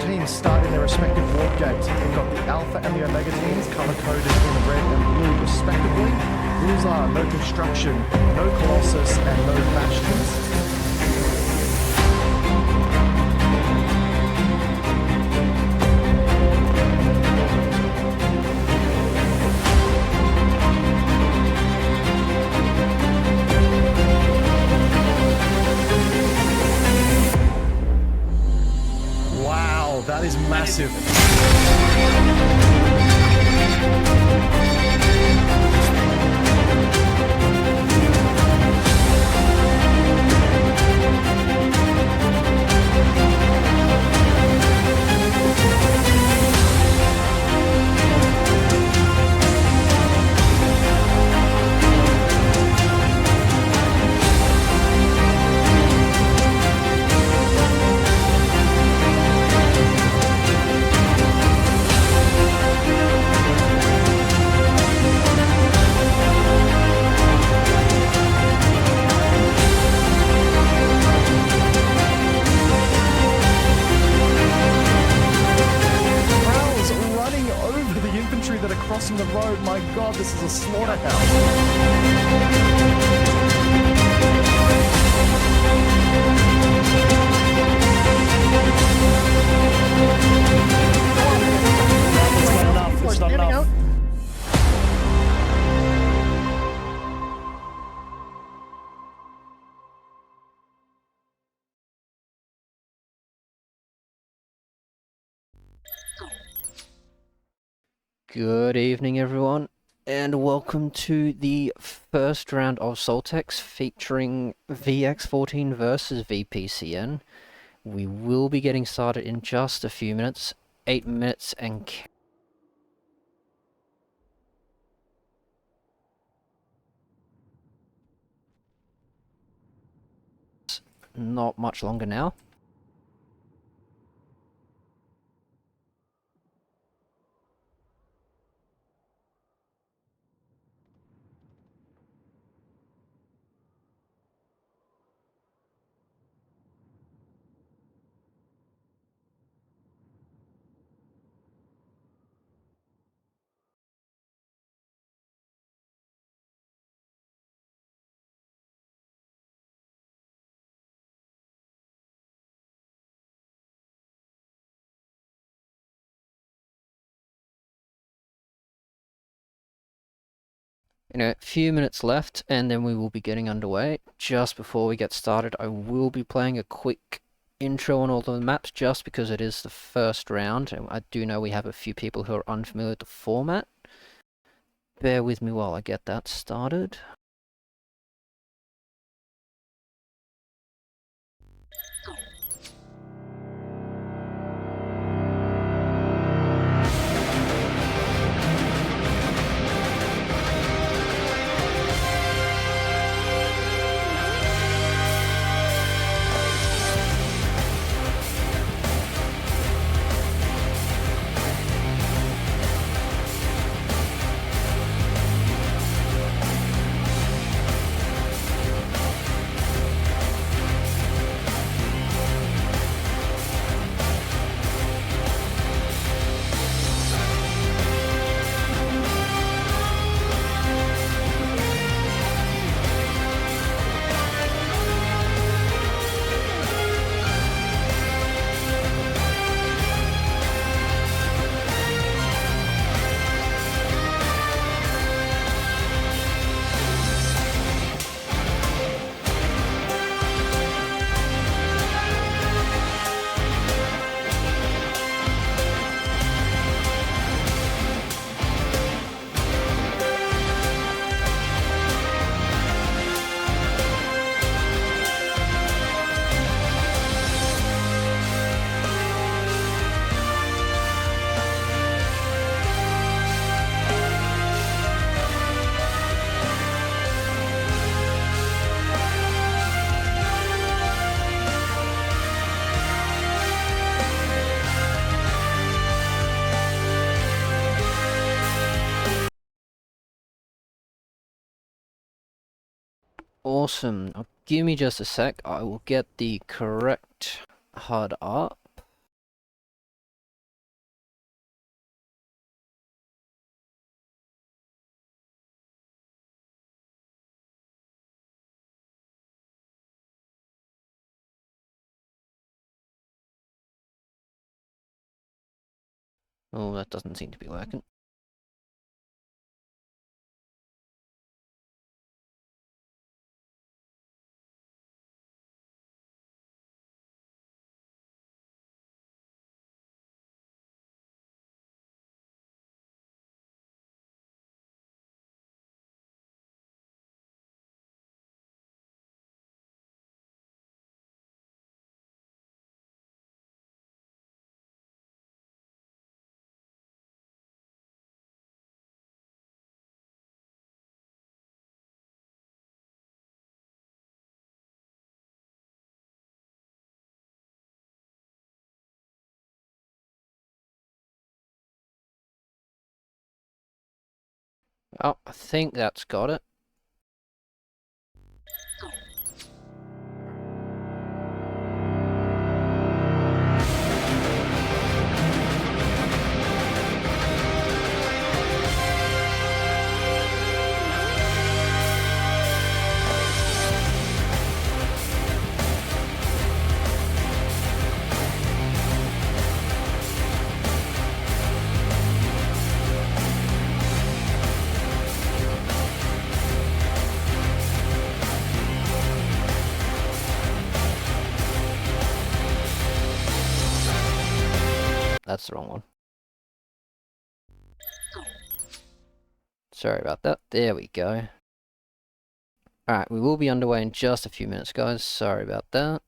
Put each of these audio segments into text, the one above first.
teams start in their respective warp gates. We've got the Alpha and the Omega teams color-coded in red and blue respectively. Rules are no construction, no Colossus, and no Bastions. That is massive. That are crossing the road. My God, this is a slaughterhouse. It's not enough. Good evening everyone, and welcome to the first round of Soltech featuring VX14 versus VPCN. We will be getting started in just a few minutes, 8 minutes and not much longer now. In a few minutes left and then we will be getting underway. Just before we get started, I will be playing a quick intro on all the maps just because it is the first round, and I do know we have a few people who are unfamiliar with the format. Bear with me while I get that started. Awesome. Now, give me just a sec. I will get the correct HUD up. Oh, that doesn't seem to be working. Oh, I think that's got it. That's the wrong one. Sorry about that. There we go. Alright, we will be underway in just a few minutes, guys. Sorry about that.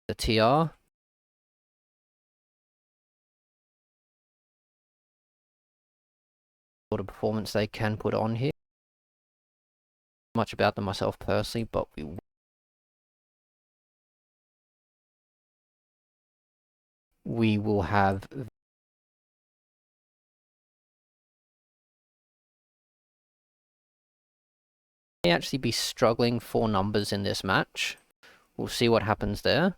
The TR. What a performance they can put on here. Much about them myself personally, but we will have may actually be struggling for numbers in this match. We'll see what happens there.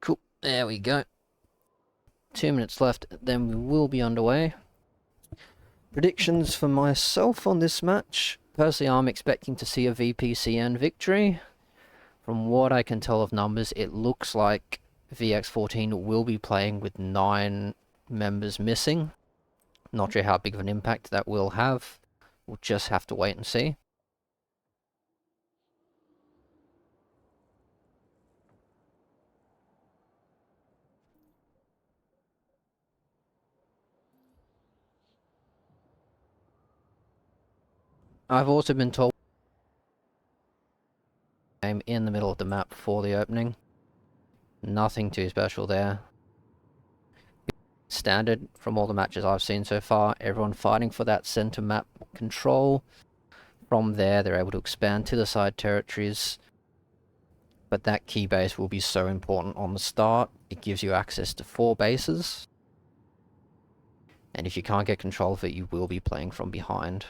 Cool, there we go. 2 minutes left, then we will be underway. Predictions for myself on this match. Personally, I'm expecting to see a VPCN victory. From what I can tell of numbers, it looks like VX14 will be playing with 9 members missing. Not sure how big of an impact that will have. We'll just have to wait and see. I've also been told I'm in the middle of the map for the opening. Nothing too special there. Standard from all the matches I've seen so far. Everyone fighting for that center map control. From there, they're able to expand to the side territories. But that key base will be so important on the start. It gives you access to 4 bases. And if you can't get control of it, you will be playing from behind.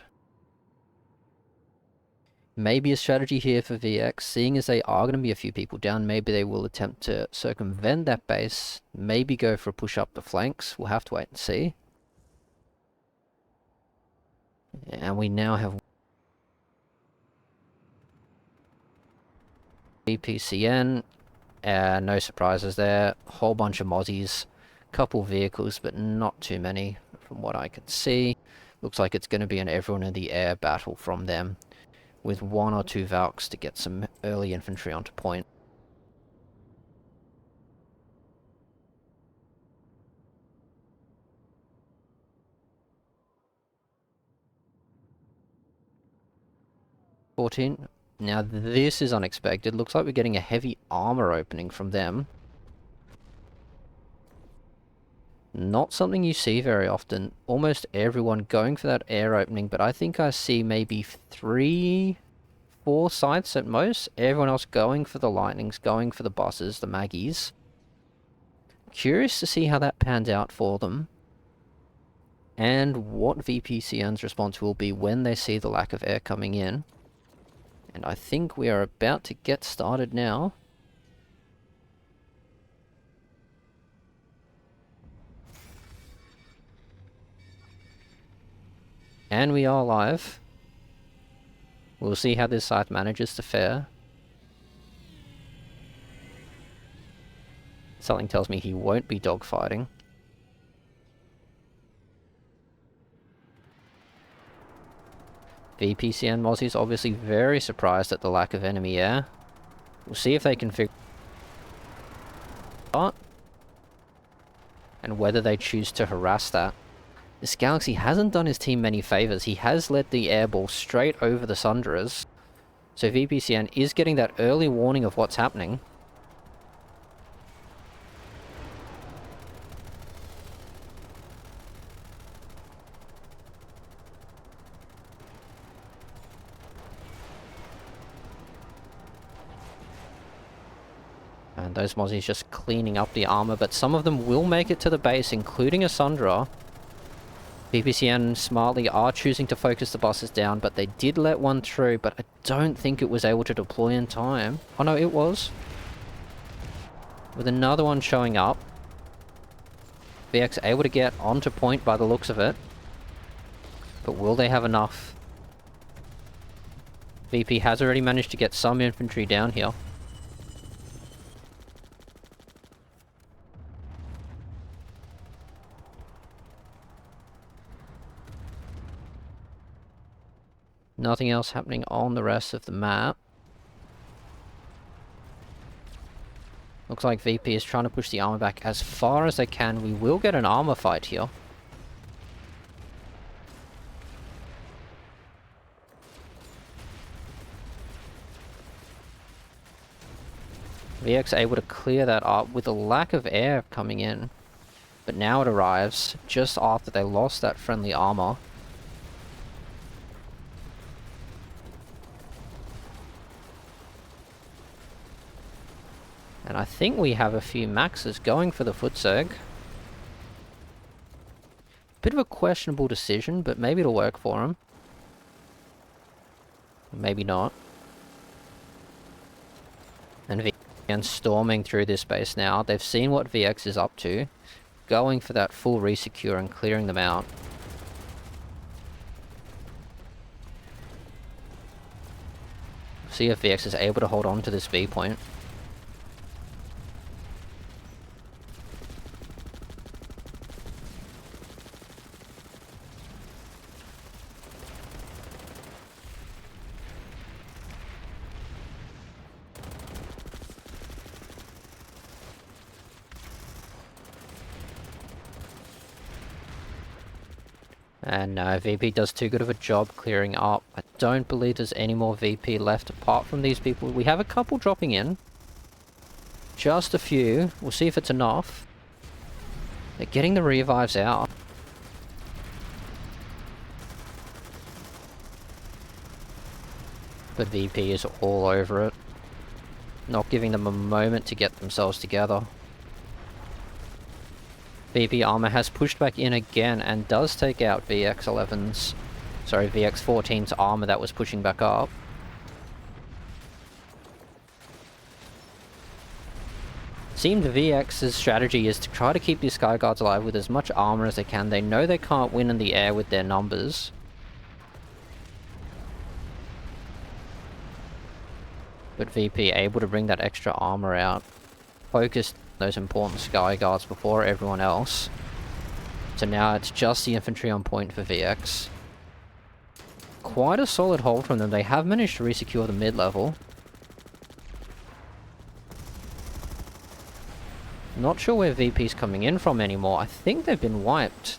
Maybe a strategy here for VX, seeing as they are going to be a few people down, maybe they will attempt to circumvent that base, maybe go for a push up the flanks. We'll have to wait and see. And we now have VPCN, no surprises there, whole bunch of mozzies, couple vehicles, but not too many from what I can see. Looks like it's going to be an everyone in the air battle from them, with 1 or 2 Valks to get some early infantry onto point. Now this is unexpected. Looks like we're getting a heavy armor opening from them. Not something you see very often. Almost everyone going for that air opening, but I think I see maybe 3, 4 sites at most. Everyone else going for the lightnings, going for the bosses, the Maggies. Curious to see how that pans out for them. And what VPCN's response will be when they see the lack of air coming in. And I think we are about to get started now. And we are live. We'll see how this side manages to fare. Something tells me he won't be dogfighting. VPCN Mozzie's obviously very surprised at the lack of enemy air. We'll see if they can figure out and whether they choose to harass that. This Galaxy hasn't done his team many favours. He has led the airball straight over the Sunderers. So VPCN is getting that early warning of what's happening. And those Mozzies just cleaning up the armor, but some of them will make it to the base, including a Sunderer. VPCN smartly are choosing to focus the buses down, but they did let one through, but I don't think it was able to deploy in time. Oh no, it was. With another one showing up. VX able to get onto point by the looks of it. But will they have enough? VP has already managed to get some infantry down here. Nothing else happening on the rest of the map. Looks like VP is trying to push the armor back as far as they can. We will get an armor fight here. VX able to clear that up with a lack of air coming in. But now it arrives just after they lost that friendly armor. And I think we have a few maxes going for the Futseg. Bit of a questionable decision, but maybe it'll work for him. Maybe not. And VX storming through this base now. They've seen what VX is up to. Going for that full resecure and clearing them out. See if VX is able to hold on to this B point. And no, VP does too good of a job clearing up. I don't believe there's any more VP left apart from these people. We have a couple dropping in. Just a few. We'll see if it's enough. They're getting the revives out. But VP is all over it. Not giving them a moment to get themselves together. VP armor has pushed back in again and does take out VX14's armor that was pushing back up. Seemed VX's strategy is to try to keep these Sky Guards alive with as much armor as they can. They know they can't win in the air with their numbers. But VP able to bring that extra armor out. Focused those important Sky Guards before everyone else. So now it's just the infantry on point for VX. Quite a solid hold from them. They have managed to resecure the mid-level. Not sure where VP's coming in from anymore. I think they've been wiped.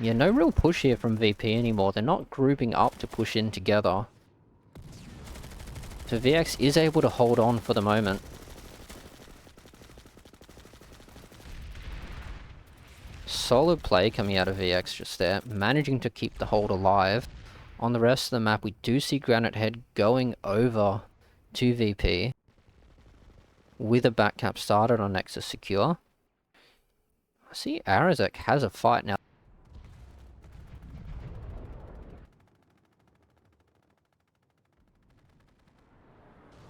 Yeah, no real push here from VP anymore. They're not grouping up to push in together. So VX is able to hold on for the moment. Solid play coming out of VX just there. Managing to keep the hold alive. On the rest of the map, we do see Granite Head going over to VP with a backcap started on Nexus Secure. I see Arazek has a fight now.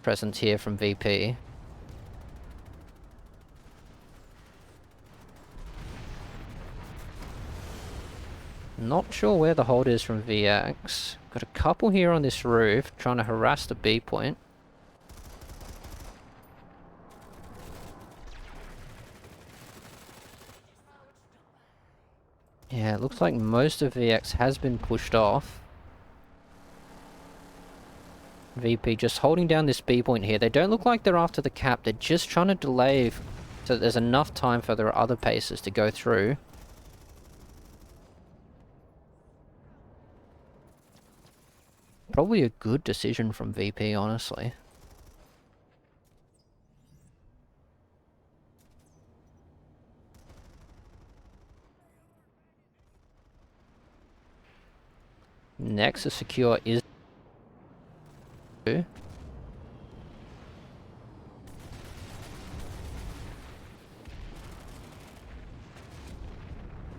Presence here from VP. Not sure where the hold is from VX. Got a couple here on this roof trying to harass the B point. Yeah, it looks like most of VX has been pushed off. VP just holding down this B point here. They don't look like they're after the cap. They're just trying to delay so that there's enough time for their other paces to go through. Probably a good decision from VP, honestly. Nexus Secure is...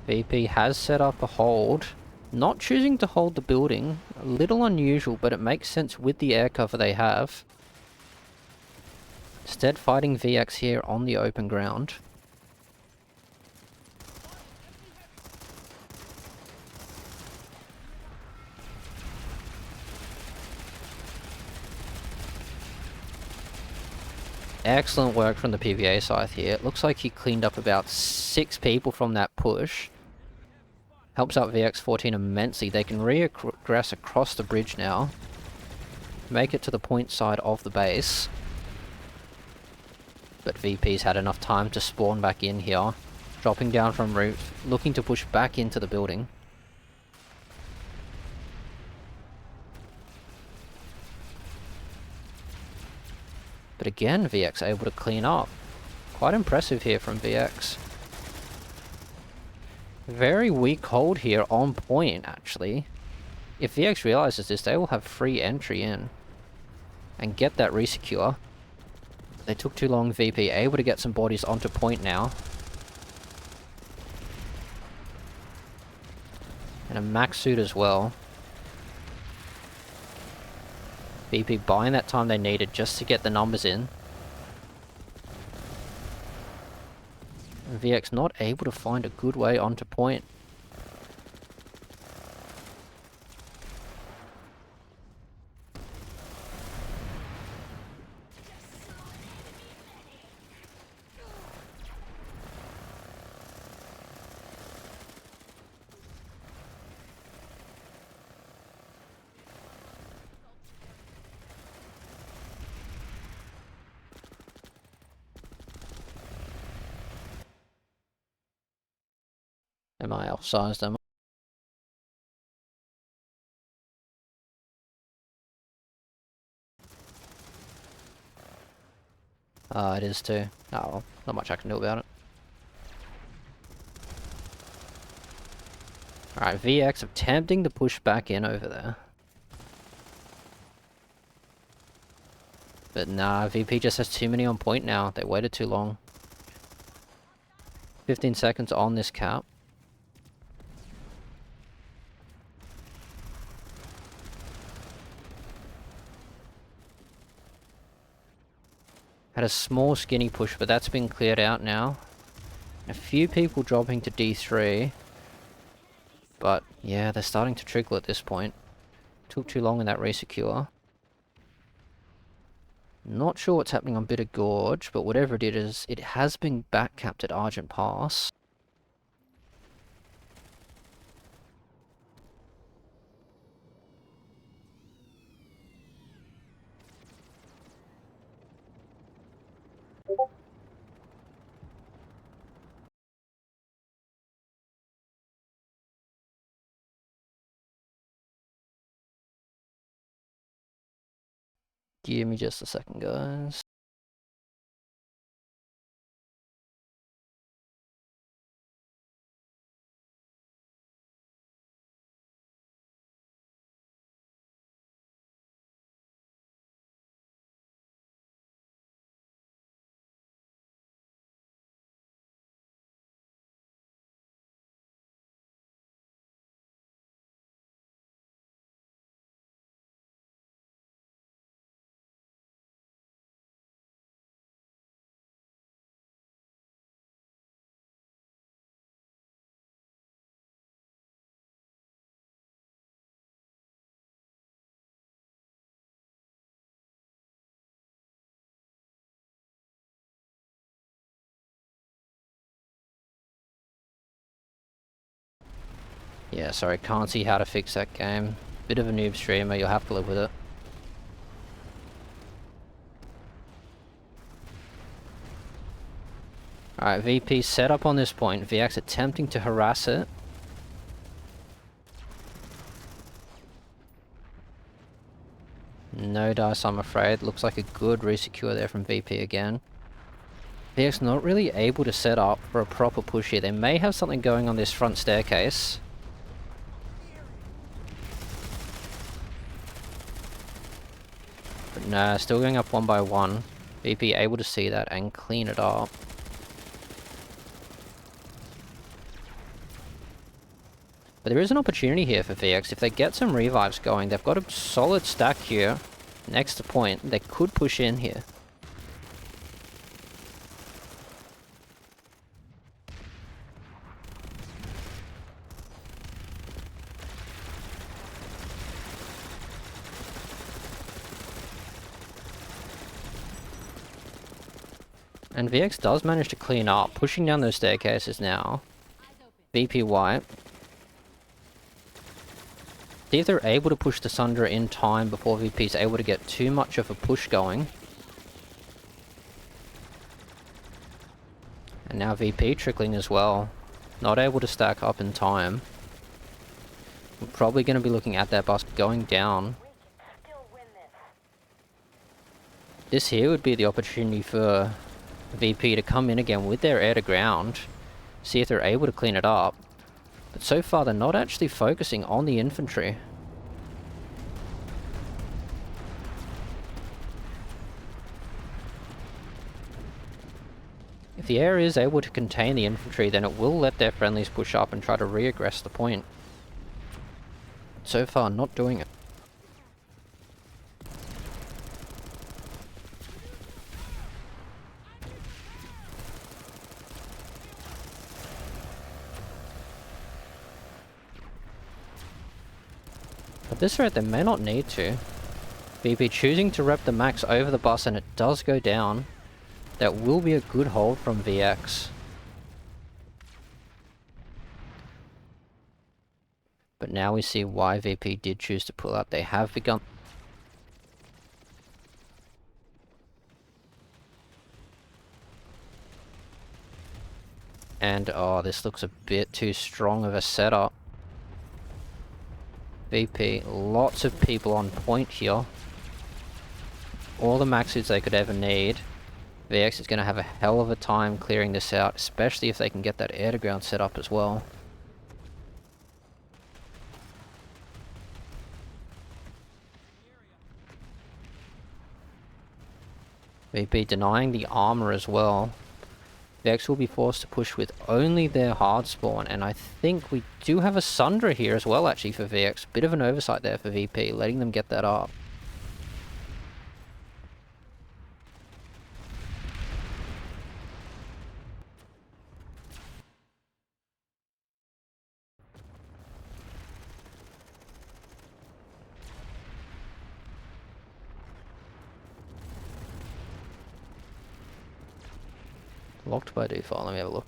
VP has set up a hold. Not choosing to hold the building. A little unusual, but it makes sense with the air cover they have. Instead fighting VX here on the open ground. Excellent work from the PVA side here. It looks like he cleaned up about 6 people from that push. Helps out VX14 immensely. They can regress across the bridge now. Make it to the point side of the base. But VP's had enough time to spawn back in here. Dropping down from roof, looking to push back into the building. But again, VX able to clean up. Quite impressive here from VX. Very weak hold here on point, actually. If VX realizes this, they will have free entry in. And get that resecure. They took too long, VP. Able to get some bodies onto point now. And a max suit as well. VP buying that time they needed just to get the numbers in. And VX not able to find a good way onto point. Am I offsized? Am I? It is too. Oh, well, not much I can do about it. Alright, VX attempting to push back in over there. But nah, VP just has too many on point now. They waited too long. 15 seconds on this cap. Had a small skinny push, but that's been cleared out now. A few people dropping to D3. But yeah, they're starting to trickle at this point. Took too long in that resecure. Not sure what's happening on Bitter Gorge, but whatever it is, it has been back capped at Argent Pass. Give me just a second, guys. Yeah, sorry, can't see how to fix that game. Bit of a noob streamer, you'll have to live with it. Alright, VP set up on this point. VX attempting to harass it. No dice, I'm afraid. Looks like a good resecure there from VP again. VX not really able to set up for a proper push here. They may have something going on this front staircase. But nah, still going up one by one. VP able to see that and clean it up. But there is an opportunity here for VX. If they get some revives going, they've got a solid stack here next to point. They could push in here. And VX does manage to clean up, pushing down those staircases now. VP white. See if they're able to push the Sundra in time before VP's able to get too much of a push going. And now VP trickling as well. Not able to stack up in time. We're probably going to be looking at that bus going down. This here would be the opportunity for VP to come in again with their air to ground. See if they're able to clean it up. But so far they're not actually focusing on the infantry. If the air is able to contain the infantry, then it will let their friendlies push up and try to re-aggress the point. So far, not doing it. At this rate, they may not need to. VP choosing to rep the max over the bus, and it does go down. That will be a good hold from VX. But now we see why VP did choose to pull out. They have begun... And, oh, this looks a bit too strong of a setup. VP, lots of people on point here. All the max hits they could ever need. VX is going to have a hell of a time clearing this out, especially if they can get that air to ground set up as well. VP denying the armor as well. VX will be forced to push with only their hard spawn, and I think we do have a Sundra here as well actually for VX. Bit of an oversight there for VP, letting them get that up. Locked by default, let me have a look.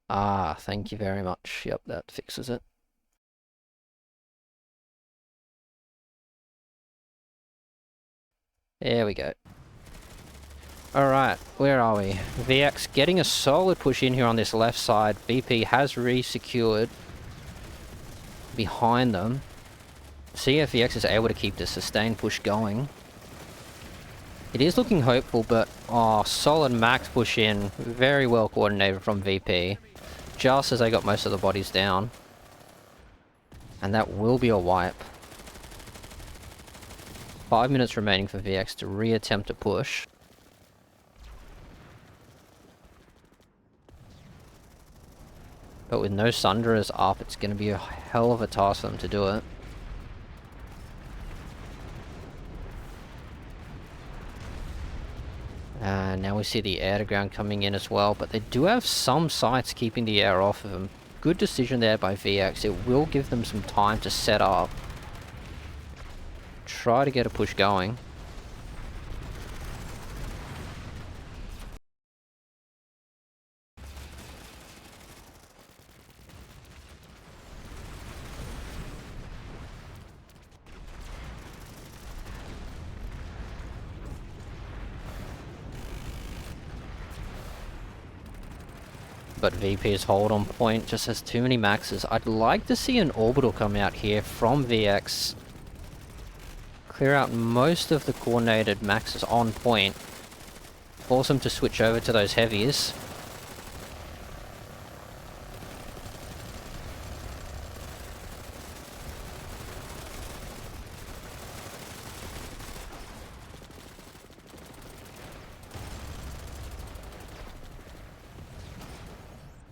Ah, thank you very much. Yep, that fixes it. There we go. Alright, where are we? VX getting a solid push in here on this left side. VP has re-secured behind them. See if VX is able to keep the sustained push going. It is looking hopeful, but oh, solid max push in. Very well coordinated from VP. Just as they got most of the bodies down. And that will be a wipe. 5 minutes remaining for VX to re-attempt a push. But with no Sundras up, it's going to be a hell of a task for them to do it. Now we see the air to ground coming in as well, but they do have some sites keeping the air off of them. Good decision there by VX. It will give them some time to set up. Try to get a push going. but VP's hold on point just has too many maxes. I'd like to see an orbital come out here from VX. Clear out most of the coordinated maxes on point. Force them to switch over to those heavies.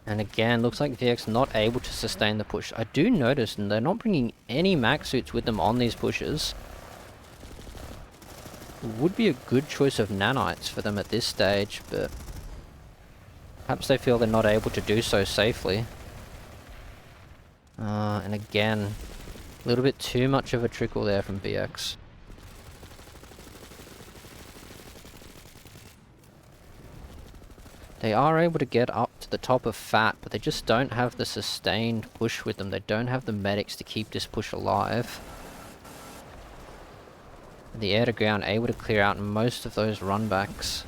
And again, looks like VX not able to sustain the push. I do notice and they're not bringing any max suits with them on these pushes. Would be a good choice of nanites for them at this stage, but perhaps they feel they're not able to do so safely. And again, a little bit too much of a trickle there from VX. They are able to get up to the top of Fat, but they just don't have the sustained push with them. They don't have the medics to keep this push alive. The air to ground able to clear out most of those runbacks.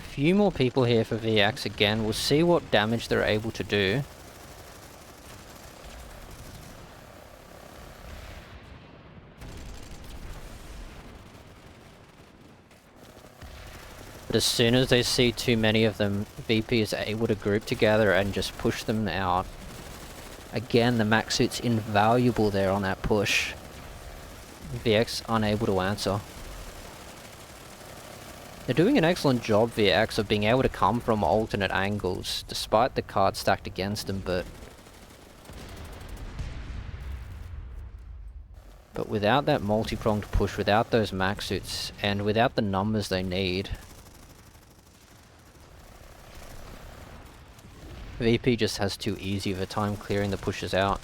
Few more people here for VX again. We'll see what damage they're able to do. But as soon as they see too many of them, VP is able to group together and just push them out. Again, the max suit's invaluable there on that push. VX unable to answer. They're doing an excellent job, VX, of being able to come from alternate angles, despite the cards stacked against them, but without that multi-pronged push, without those max suits, and without the numbers they need, VP just has too easy of a time clearing the pushes out.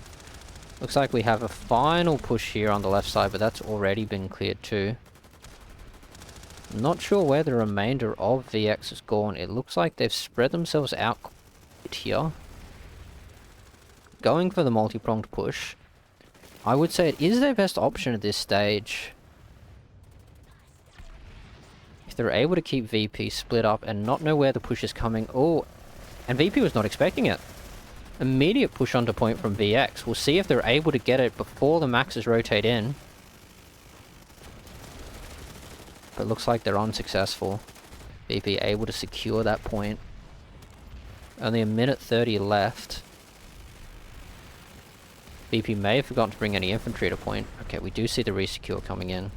Looks like we have a final push here on the left side, but that's already been cleared too. I'm not sure where the remainder of VX has gone. It looks like they've spread themselves out here. Going for the multi-pronged push. I would say it is their best option at this stage. If they're able to keep VP split up and not know where the push is coming. Oh, and VP was not expecting it. Immediate push onto point from VX. We'll see if they're able to get it before the maxes rotate in. But looks like they're unsuccessful. VP able to secure that point. Only a minute 30 left. VP may have forgotten to bring any infantry to point. Okay, we do see the resecure coming in.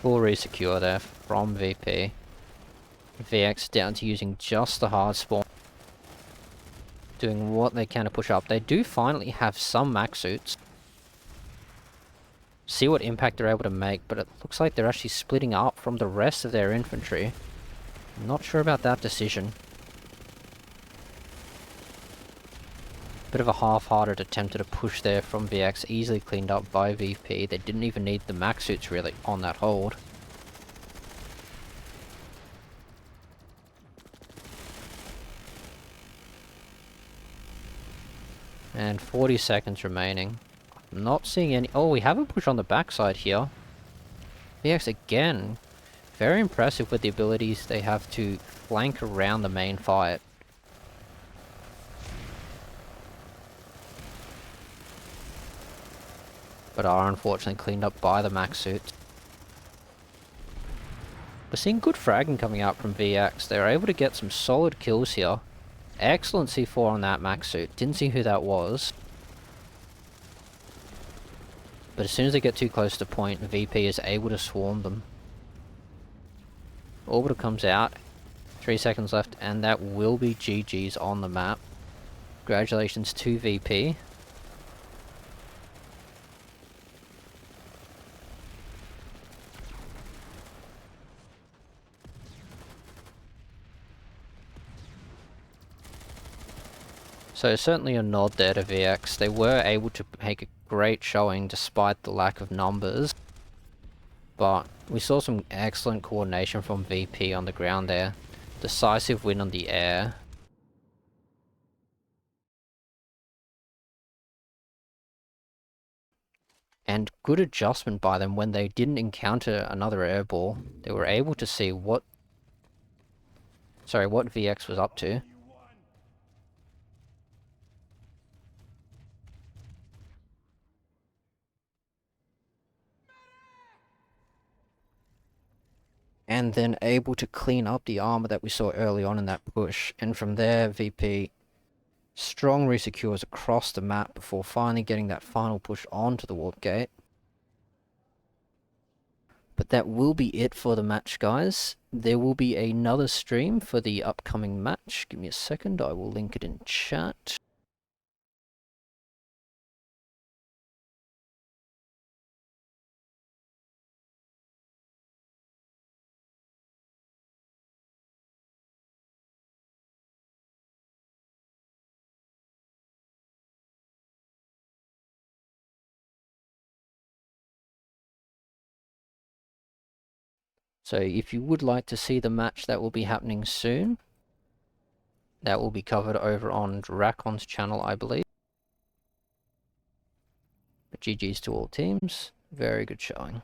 Full resecure there from VP. VX down to using just the hard spawn. Doing what they can to push up. They do finally have some max suits. See what impact they're able to make, but it looks like they're actually splitting up from the rest of their infantry. I'm not sure about that decision. Bit of a half-hearted attempt at a push there from VX, easily cleaned up by VP. They didn't even need the max suits really on that hold. And 40 seconds remaining. I'm not seeing any... Oh, we have a push on the backside here. VX again. Very impressive with the abilities they have to flank around the main fight. But are unfortunately cleaned up by the max suits. We're seeing good fragging coming out from VX. They're able to get some solid kills here. Excellent C4 on that max suit. Didn't see who that was. But as soon as they get too close to point, VP is able to swarm them. Orbital comes out. 3 seconds left, and that will be GG's on the map. Congratulations to VP. So certainly a nod there to VX. They were able to make a great showing despite the lack of numbers. But we saw some excellent coordination from VP on the ground there. decisive win on the air. And good adjustment by them when they didn't encounter another airball. They were able to see what VX was up to. And then able to clean up the armor that we saw early on in that push. And from there, VP strong resecures across the map before finally getting that final push onto the warp gate. But that will be it for the match, guys. There will be another stream for the upcoming match. Give me a second, I will link it in chat. So if you would like to see the match that will be happening soon, that will be covered over on Dracon's channel, I believe. But GG's to all teams. Very good showing.